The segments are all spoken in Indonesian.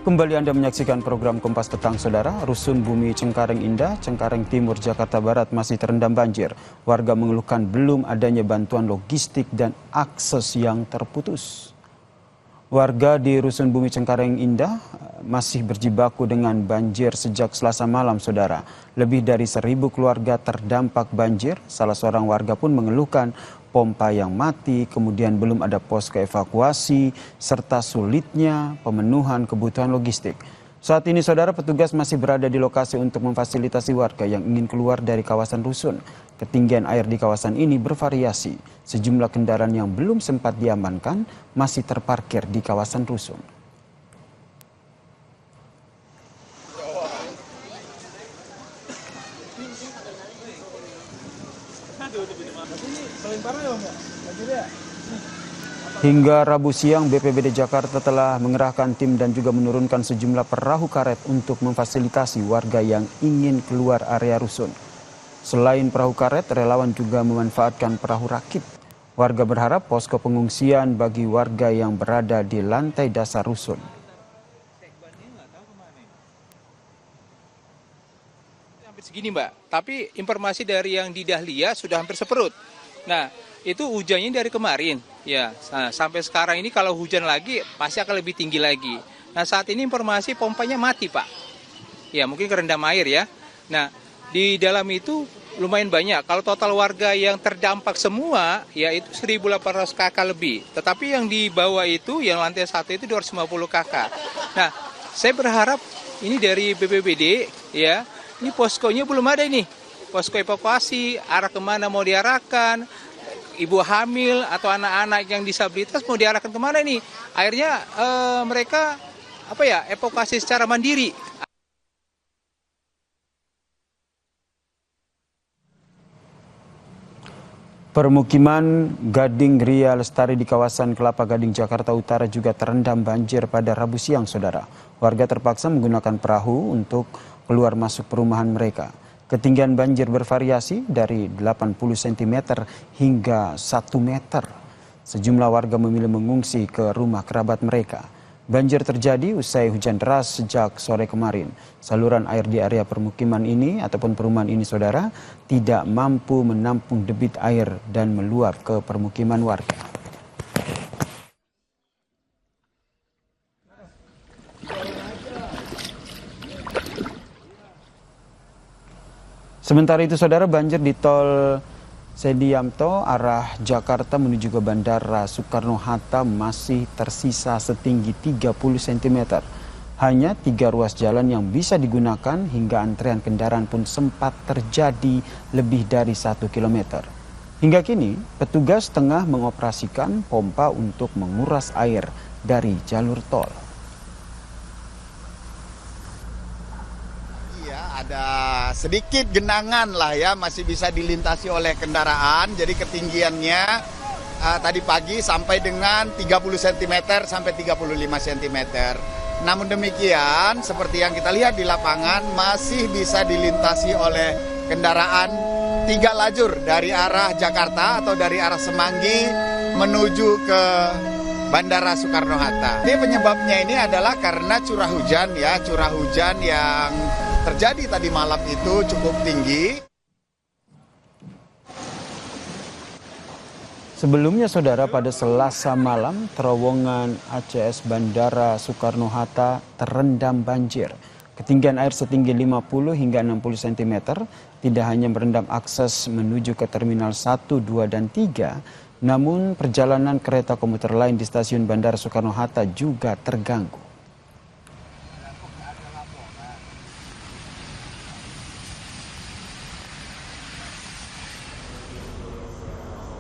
Kembali Anda menyaksikan program Kompas Petang, Saudara. Rusun Bumi Cengkareng Indah, Cengkareng Timur, Jakarta Barat masih terendam banjir. Warga mengeluhkan belum adanya bantuan logistik dan akses yang terputus. Warga di Rusun Bumi Cengkareng Indah masih berjibaku dengan banjir sejak Selasa malam, Saudara. Lebih dari 1.000 keluarga terdampak banjir. Salah seorang warga pun mengeluhkan pompa yang mati, kemudian belum ada posko evakuasi, serta sulitnya pemenuhan kebutuhan logistik. Saat ini, Saudara, petugas masih berada di lokasi untuk memfasilitasi warga yang ingin keluar dari kawasan rusun. Ketinggian air di kawasan ini bervariasi. Sejumlah kendaraan yang belum sempat diamankan masih terparkir di kawasan rusun. Hingga Rabu siang, BPBD Jakarta telah mengerahkan tim dan juga menurunkan sejumlah perahu karet untuk memfasilitasi warga yang ingin keluar area rusun. Selain perahu karet, relawan juga memanfaatkan perahu rakit. Warga berharap posko pengungsian bagi warga yang berada di lantai dasar rusun. Hampir segini, Mbak, tapi informasi dari yang di Dahlia sudah hampir seperut. Nah, itu hujannya dari kemarin, ya. Sampai sekarang ini kalau hujan lagi pasti akan lebih tinggi lagi. Nah, saat ini informasi pompanya mati, Pak. Ya, mungkin kerendam air ya. Nah, di dalam itu lumayan banyak. Kalau total warga yang terdampak semua, ya itu 1.800 KK lebih. Tetapi yang di bawah itu, yang lantai 1 itu 250 KK. Nah, saya berharap ini dari BPBD, ya, ini poskonya belum ada ini. Posko evakuasi, arah kemana mau diarahkan, ibu hamil atau anak-anak yang disabilitas mau diarahkan kemana nih? Akhirnya mereka evakuasi secara mandiri. Permukiman Gading Ria Lestari di kawasan Kelapa Gading, Jakarta Utara juga terendam banjir pada Rabu siang, Saudara. Warga terpaksa menggunakan perahu untuk keluar masuk perumahan mereka. Ketinggian banjir bervariasi dari 80 cm hingga 1 meter. Sejumlah warga memilih mengungsi ke rumah kerabat mereka. Banjir terjadi usai hujan deras sejak sore kemarin. Saluran air di area permukiman ini ataupun perumahan ini, Saudara, tidak mampu menampung debit air dan meluap ke permukiman warga. Sementara itu, Saudara, banjir di tol Sediamto arah Jakarta menuju ke Bandara Soekarno-Hatta masih tersisa setinggi 30 cm. Hanya 3 ruas jalan yang bisa digunakan hingga antrean kendaraan pun sempat terjadi lebih dari 1 km. Hingga kini, petugas tengah mengoperasikan pompa untuk menguras air dari jalur tol. Ada sedikit genangan lah ya, masih bisa dilintasi oleh kendaraan. Jadi ketinggiannya tadi pagi sampai dengan 30 cm sampai 35 cm. Namun demikian, seperti yang kita lihat di lapangan, masih bisa dilintasi oleh kendaraan 3 lajur dari arah Jakarta atau dari arah Semanggi menuju ke Bandara Soekarno-Hatta. Ini penyebabnya ini adalah karena curah hujan yang terjadi tadi malam itu cukup tinggi. Sebelumnya, Saudara, pada Selasa malam, terowongan ACS Bandara Soekarno-Hatta terendam banjir. Ketinggian air setinggi 50 hingga 60 cm tidak hanya merendam akses menuju ke Terminal 1, 2, dan 3, namun perjalanan kereta komuter lain di stasiun Bandara Soekarno-Hatta juga terganggu.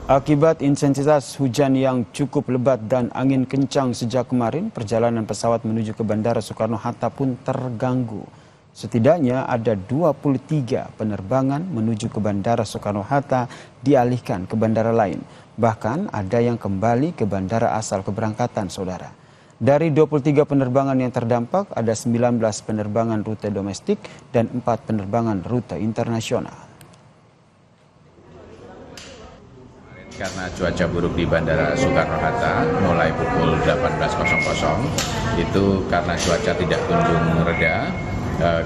Akibat intensitas hujan yang cukup lebat dan angin kencang sejak kemarin, perjalanan pesawat menuju ke Bandara Soekarno-Hatta pun terganggu. Setidaknya ada 23 penerbangan menuju ke Bandara Soekarno-Hatta dialihkan ke bandara lain. Bahkan ada yang kembali ke bandara asal keberangkatan, Saudara. Dari 23 penerbangan yang terdampak, ada 19 penerbangan rute domestik dan 4 penerbangan rute internasional. Karena cuaca buruk di Bandara Soekarno-Hatta mulai pukul 18.00 itu karena cuaca tidak kunjung reda,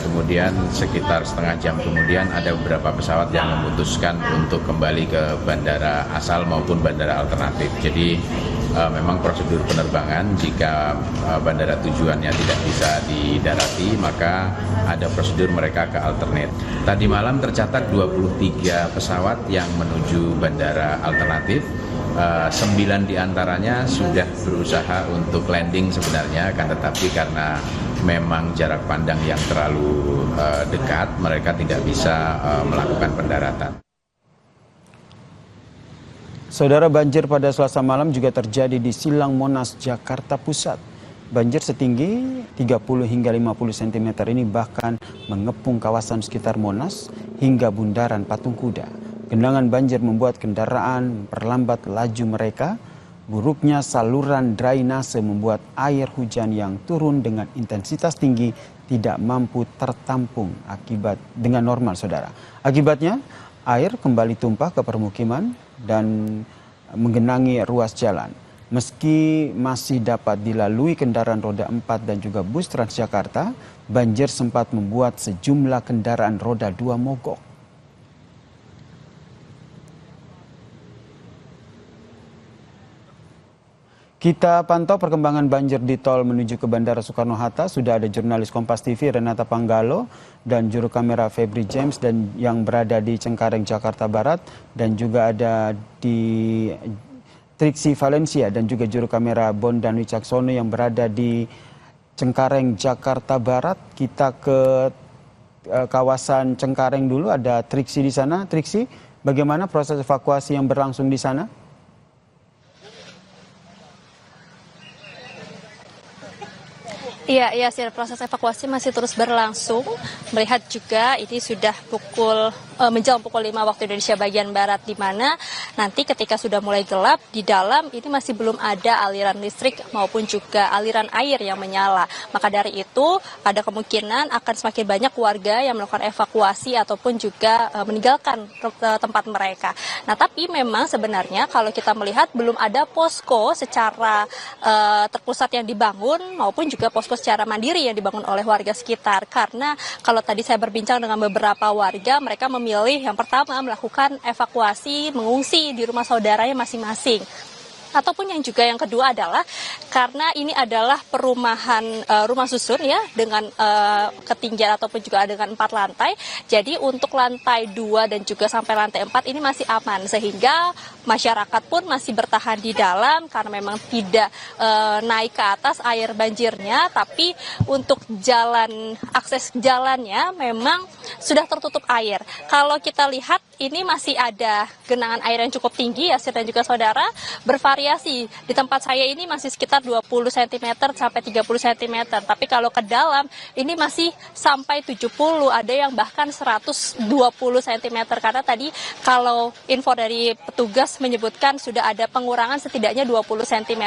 kemudian sekitar setengah jam kemudian ada beberapa pesawat yang memutuskan untuk kembali ke bandara asal maupun bandara alternatif. Jadi memang prosedur penerbangan jika bandara tujuannya tidak bisa didarati maka ada prosedur mereka ke alternate. Tadi malam tercatat 23 pesawat yang menuju bandara alternatif. 9 diantaranya sudah berusaha untuk landing sebenarnya, kan tetapi karena memang jarak pandang yang terlalu dekat, mereka tidak bisa melakukan pendaratan. Saudara, banjir pada Selasa malam juga terjadi di Silang Monas, Jakarta Pusat. Banjir setinggi 30 hingga 50 cm ini bahkan mengepung kawasan sekitar Monas hingga bundaran Patung Kuda. Genangan banjir membuat kendaraan memperlambat laju mereka. Buruknya saluran drainase membuat air hujan yang turun dengan intensitas tinggi tidak mampu tertampung dengan normal, saudara. Akibatnya, air kembali tumpah ke permukiman dan menggenangi ruas jalan. Meski masih dapat dilalui kendaraan roda 4 dan juga bus Transjakarta, banjir sempat membuat sejumlah kendaraan roda 2 mogok. Kita pantau perkembangan banjir di tol menuju ke Bandara Soekarno-Hatta. Sudah ada jurnalis Kompas TV Renata Panggalo dan juru kamera Febri James dan yang berada di Cengkareng, Jakarta Barat, dan juga ada di Triksi Valencia dan juga juru kamera Bondan Wicaksono yang berada di Cengkareng, Jakarta Barat. Kita ke kawasan Cengkareng dulu, ada Triksi di sana. Triksi, bagaimana proses evakuasi yang berlangsung di sana? Iya, proses evakuasi masih terus berlangsung. Melihat juga ini sudah menjelang pukul 5 waktu Indonesia bagian Barat, di mana nanti ketika sudah mulai gelap, di dalam ini masih belum ada aliran listrik maupun juga aliran air yang menyala. Maka dari itu ada kemungkinan akan semakin banyak warga yang melakukan evakuasi ataupun juga meninggalkan tempat mereka. Nah, tapi memang sebenarnya kalau kita melihat belum ada posko secara terpusat yang dibangun maupun juga posko secara mandiri yang dibangun oleh warga sekitar. Karena kalau tadi saya berbincang dengan beberapa warga, mereka memilih yang pertama melakukan evakuasi, mengungsi di rumah saudaranya masing-masing. Ataupun yang juga yang kedua adalah karena ini adalah perumahan rumah susun ya dengan ketinggian ataupun juga dengan 4 lantai. Jadi untuk lantai 2 dan juga sampai lantai 4 ini masih aman, sehingga masyarakat pun masih bertahan di dalam karena memang tidak naik ke atas air banjirnya, tapi untuk akses jalannya memang sudah tertutup air. Kalau kita lihat ini masih ada genangan air yang cukup tinggi ya, dan juga saudara, bervariasi. Di tempat saya ini masih sekitar 20 cm sampai 30 cm. Tapi kalau ke dalam ini masih sampai 70, ada yang bahkan 120 cm. Karena tadi kalau info dari petugas menyebutkan sudah ada pengurangan setidaknya 20 cm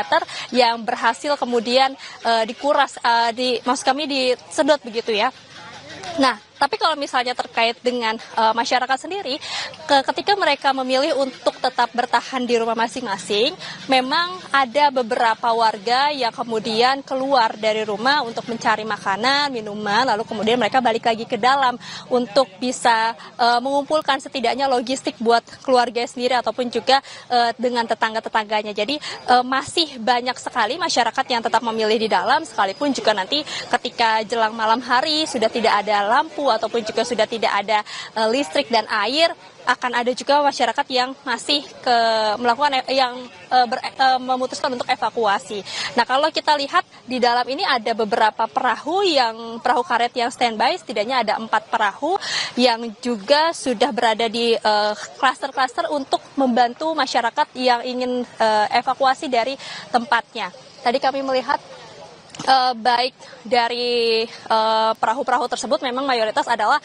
yang berhasil kemudian dikuras, maksud kami disedot begitu ya. Nah, tapi kalau misalnya terkait dengan masyarakat sendiri, ketika mereka memilih untuk tetap bertahan di rumah masing-masing, memang ada beberapa warga yang kemudian keluar dari rumah untuk mencari makanan, minuman, lalu kemudian mereka balik lagi ke dalam untuk bisa mengumpulkan setidaknya logistik buat keluarga sendiri ataupun juga dengan tetangga-tetangganya. Jadi masih banyak sekali masyarakat yang tetap memilih di dalam, sekalipun juga nanti ketika jelang malam hari sudah tidak ada lampu ataupun juga sudah tidak ada listrik dan air, akan ada juga masyarakat yang masih memutuskan untuk evakuasi. Nah, kalau kita lihat di dalam ini ada beberapa perahu karet yang standby, setidaknya ada 4 perahu yang juga sudah berada di klaster-klaster untuk membantu masyarakat yang ingin evakuasi dari tempatnya. Tadi kami melihat baik dari perahu-perahu tersebut memang mayoritas adalah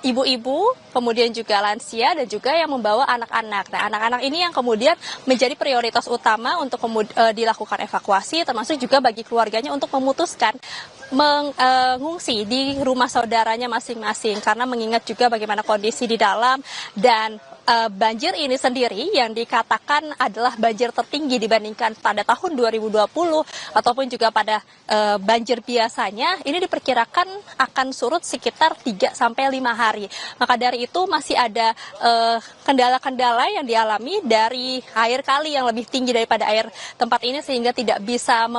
ibu-ibu, kemudian juga lansia dan juga yang membawa anak-anak. Nah, anak-anak ini yang kemudian menjadi prioritas utama untuk dilakukan evakuasi, termasuk juga bagi keluarganya untuk memutuskan mengungsi di rumah saudaranya masing-masing, karena mengingat juga bagaimana kondisi di dalam dan banjir ini sendiri yang dikatakan adalah banjir tertinggi dibandingkan pada tahun 2020 ataupun juga pada banjir biasanya, ini diperkirakan akan surut sekitar 3 sampai 5 hari. Maka dari itu masih ada kendala-kendala yang dialami dari air kali yang lebih tinggi daripada air tempat ini sehingga tidak bisa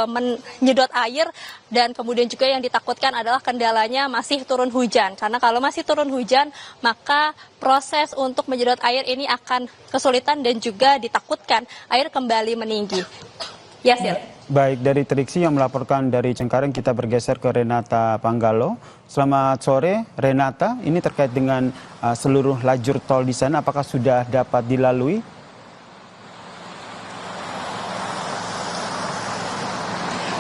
menyedot air, dan kemudian juga yang ditakutkan adalah kendalanya masih turun hujan, karena kalau masih turun hujan maka proses untuk menyedot air ini akan kesulitan dan juga ditakutkan air kembali meninggi. Yasir. Baik, dari Triksi yang melaporkan dari Cengkareng, kita bergeser ke Renata Panggalo. Selamat sore Renata, ini terkait dengan seluruh lajur tol di sana, apakah sudah dapat dilalui?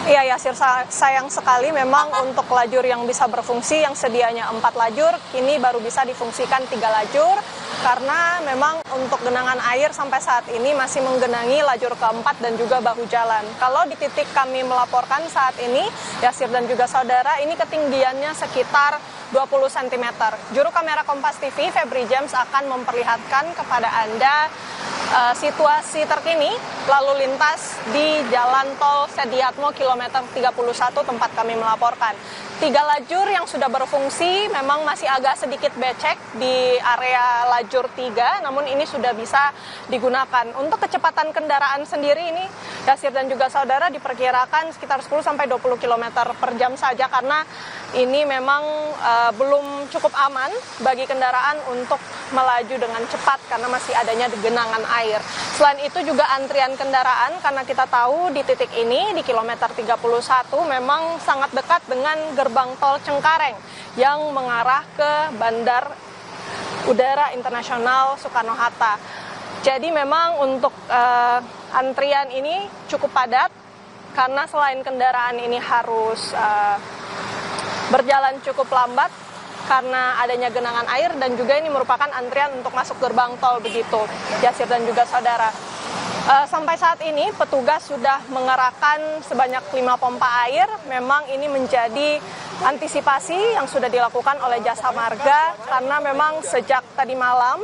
Iya Yasir, sayang sekali memang untuk lajur yang bisa berfungsi yang sedianya 4 lajur, kini baru bisa difungsikan 3 lajur karena memang untuk genangan air sampai saat ini masih menggenangi lajur keempat dan juga bahu jalan. Kalau di titik kami melaporkan saat ini, Yasir dan juga saudara, ini ketinggiannya sekitar 20 cm. Juru kamera Kompas TV, Febri James, akan memperlihatkan kepada Anda situasi terkini lalu lintas di Jalan Tol Sediatmo kilometer 31 tempat kami melaporkan. 3 lajur yang sudah berfungsi memang masih agak sedikit becek di area lajur 3, namun ini sudah bisa digunakan. Untuk kecepatan kendaraan sendiri ini, Yasir dan juga saudara, diperkirakan sekitar 10 sampai 20 km per jam saja karena ini memang belum cukup aman bagi kendaraan untuk melaju dengan cepat karena masih adanya genangan air. Selain itu juga antrian kendaraan karena kita tahu di titik ini di kilometer 31 memang sangat dekat dengan gerbang tol Cengkareng yang mengarah ke Bandar Udara Internasional Soekarno-Hatta. Jadi memang untuk antrian ini cukup padat karena selain kendaraan ini harus berjalan cukup lambat karena adanya genangan air dan juga ini merupakan antrian untuk masuk gerbang tol begitu, Yasir dan juga saudara. Sampai saat ini petugas sudah mengerahkan sebanyak 5 pompa air. Memang ini menjadi antisipasi yang sudah dilakukan oleh Jasa Marga karena memang sejak tadi malam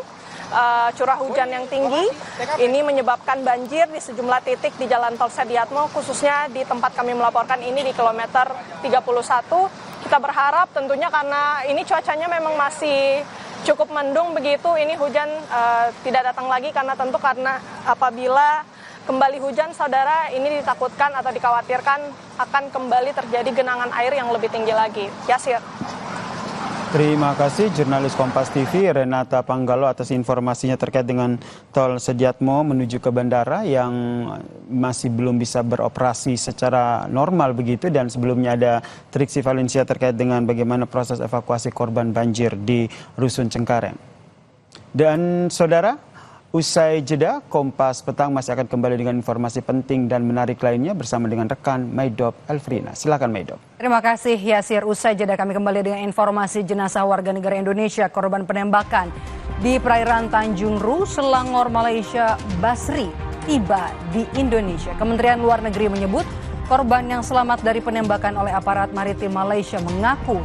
curah hujan yang tinggi ini menyebabkan banjir di sejumlah titik di Jalan Tol Sediatmo, khususnya di tempat kami melaporkan ini di kilometer 31. Kita berharap tentunya karena ini cuacanya memang masih cukup mendung begitu, ini hujan tidak datang lagi karena apabila kembali hujan, saudara, ini ditakutkan atau dikhawatirkan akan kembali terjadi genangan air yang lebih tinggi lagi. Yasir. Terima kasih jurnalis Kompas TV Renata Panggalo atas informasinya terkait dengan tol Sediatmo menuju ke bandara yang masih belum bisa beroperasi secara normal begitu, dan sebelumnya ada Triksi Valencia terkait dengan bagaimana proses evakuasi korban banjir di Rusun Cengkareng. Dan saudara, usai jeda, Kompas Petang masih akan kembali dengan informasi penting dan menarik lainnya bersama dengan rekan Maidop Elfrina. Silakan Maidop. Terima kasih Yasir. Usai jeda kami kembali dengan informasi jenazah warga negara Indonesia korban penembakan di perairan Tanjung Ru, Selangor, Malaysia, Basri, tiba di Indonesia. Kementerian Luar Negeri menyebut korban yang selamat dari penembakan oleh aparat maritim Malaysia mengaku